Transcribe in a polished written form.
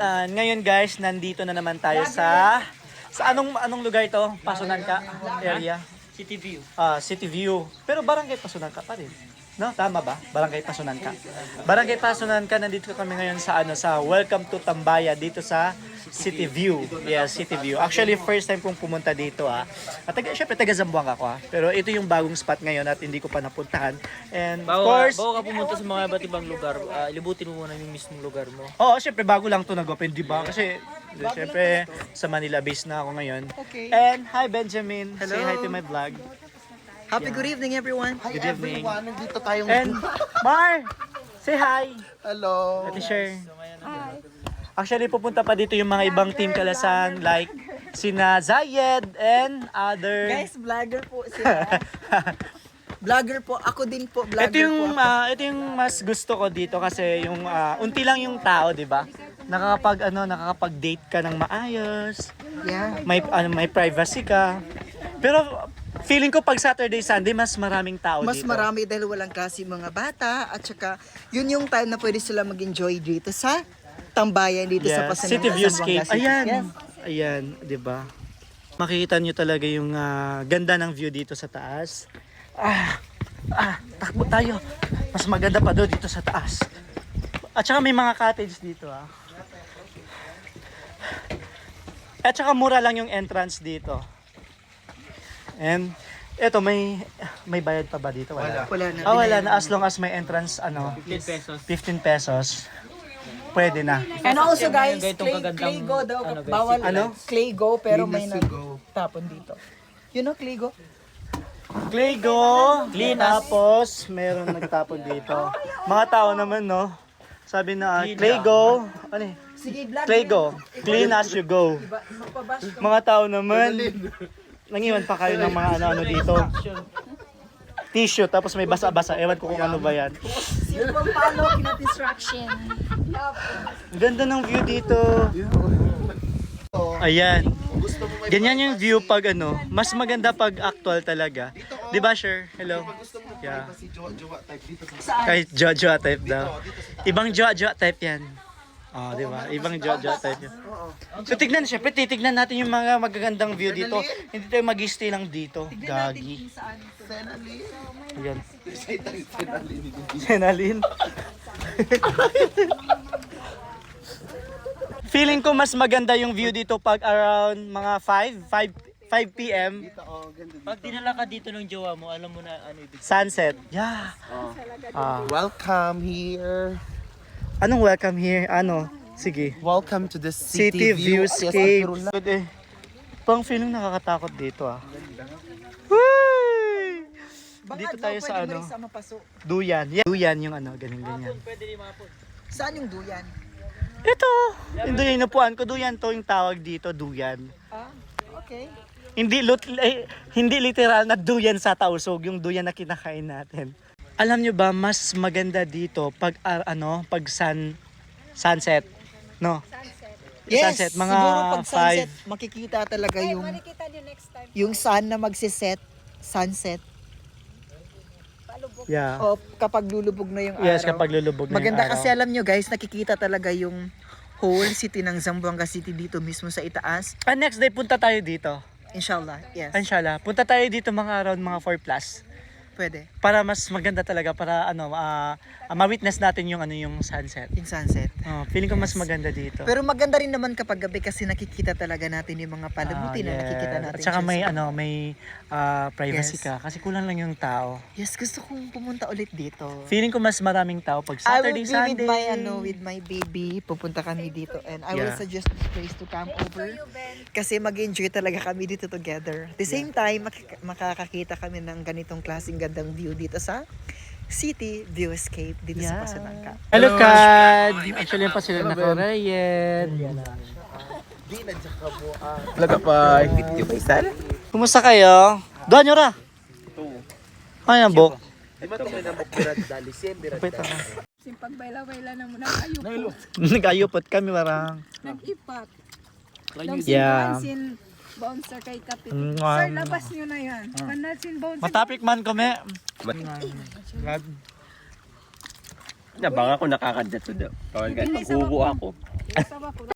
Ngayon guys, nandito na naman tayo sa anong lugar ito? Pasunanka area. City View. City View. Pero Barangay Pasunanka pa rin. No, tama ba? Barangay Pasunanka. Barangay Pasunanka, nandito kami ngayon sa sa Welcome to Tambaya dito sa City View. Yeah, City View. Actually, first time kong pumunta dito At syempre taga Zamboanga ako Pero ito yung bagong spot ngayon at hindi ko pa napuntahan. And of course, bago ka pumunta sa mga iba't ibang lugar, libutin mo muna yung mismong lugar mo. Oo, syempre bago lang to nag-open, di ba? Kasi syempre sa Manila based na ako ngayon. Okay. And hi Benjamin. Say hi to my vlog. Happy good evening everyone. Good evening. Nandito tayong... And Mar, say hi. Hello. Ate Sher. Actually, pupunta pa dito yung mga ibang team Kalasan like sina Zayed and other. Guys, vlogger po sila. Vlogger po. Ako din po. Vlogger Ito yung mas gusto ko dito kasi yung unti lang yung tao, 'di ba? Nakakapag-date ka ng maayos. Yeah. May privacy ka. Pero feeling ko pag Saturday, Sunday, mas maraming tao Mas dito. marami dahil walang klase mga bata at saka yun yung time na pwede sila mag-enjoy dito sa tambayan dito sa Pasanan. City Viewscape. Ayan. Yes. Ayan, 'di ba? Makikita nyo talaga yung ganda ng view dito sa taas. Takbo tayo. Mas maganda pa doon dito sa taas. At saka may mga cottage dito At saka mura lang yung entrance dito. And eto may bayad pa ba dito? Wala. Wala na. Wala na as long as may entrance 15 pesos. 15 pesos. Pwede na. And also guys, Ganitong kagandang, clay go daw. guys, Bawal clay go pero may go. tapon dito. You know clay go? Clay go, tapos meron nagtapon dito. Mga tao naman, no? Sabi na, clay go, ano eh? Sige, vlog. Clay go, clean as you go. Magpabash ka. Mga tao naman, nangiwan pa kayo ng mga ano dito. Tissue, tapos may basa-basa. Ewan ko kung ano ba yan. Sino bang palo kina-distraction? Ang ganda ng view dito. Ayan. Ganyan yung view pag mas maganda pag actual talaga. Di ba, Sher? Hello? Yeah. Si Jowa type dito sa Kahit Jojo type daw. Ibang Jojo type yan. Di ba? Ibang Jojo type yan. So syempre titignan natin yung mga magagandang view dito. Hindi tayo mag-stay lang dito. Gagi. Senali. Ayan. Senali. Senalin. Feeling ko mas maganda yung view dito pag around mga 5 p.m. Pag dinala ka dito ng jowa mo, alam mo na ano ibig. Sunset. Yeah. Welcome here. Anong welcome here? Sige. Welcome to the City Viewscape. Good eh. Pang feeling nakakatakot dito Woo! Dito tayo sa Duyan. Yeah. Duyan yung ganyan. Pwede rin mga po. Saan yung duyan? Ito. Yung duyan inupuan ko. Duyan to yung tawag dito. Duyan. Okay. Hindi literal na duyan sa tausog. Yung duyan na kinakain natin. Alam nyo ba, mas maganda dito pag pag sunset. No? Yes, Sunset, mga siguro pag sunset, 5. makikita talaga yung sun na magsiset, sunset. Yeah. O kapag lulubog na yung araw. Yes, kapag lulubog na Maganda yung araw. kasi alam nyo guys, nakikita talaga yung whole city ng Zamboanga City dito mismo sa itaas. Next day, punta tayo dito. Inshallah, yes. Inshallah. Punta tayo dito mga around mga 4 plus. Pwede. Para mas maganda talaga. Para ma-witness natin yung yung sunset. Yung sunset. Feeling ko mas maganda dito. Pero maganda rin naman kapag gabi kasi nakikita talaga natin yung mga palamuti na nakikita natin. At saka may siya. may privacy Yes. ka kasi kulang lang yung tao. Yes, gusto kong pumunta ulit dito. Feeling ko mas maraming tao pag I will Saturday, be Sunday. with my baby. Pupunta kami dito and I will Yeah. suggest this place to come over. Kasi mag-enjoy talaga kami dito together. At the same time, makakakita kami ng ganitong klaseng gandang view dito sa City Viewscape dito sa Pasanangka. Hello, Kad! Actually, yan pa sila naka-Ryan. Laga pa. Kumusta kayo? Doon nyo ra! Ay, nabok. Simpag bayla-bayla na mo nag-ayupot. Nag-ayupot kami marang. Nag-ipak. Yeah. Sin bouncer kay kapit. Mm, Sir, labas nyo na yan. Kanal sin bouncer. Matapik man kami. Baka ako nakakadya to daw. Kawal ka, magbubo ako. Sawa ko.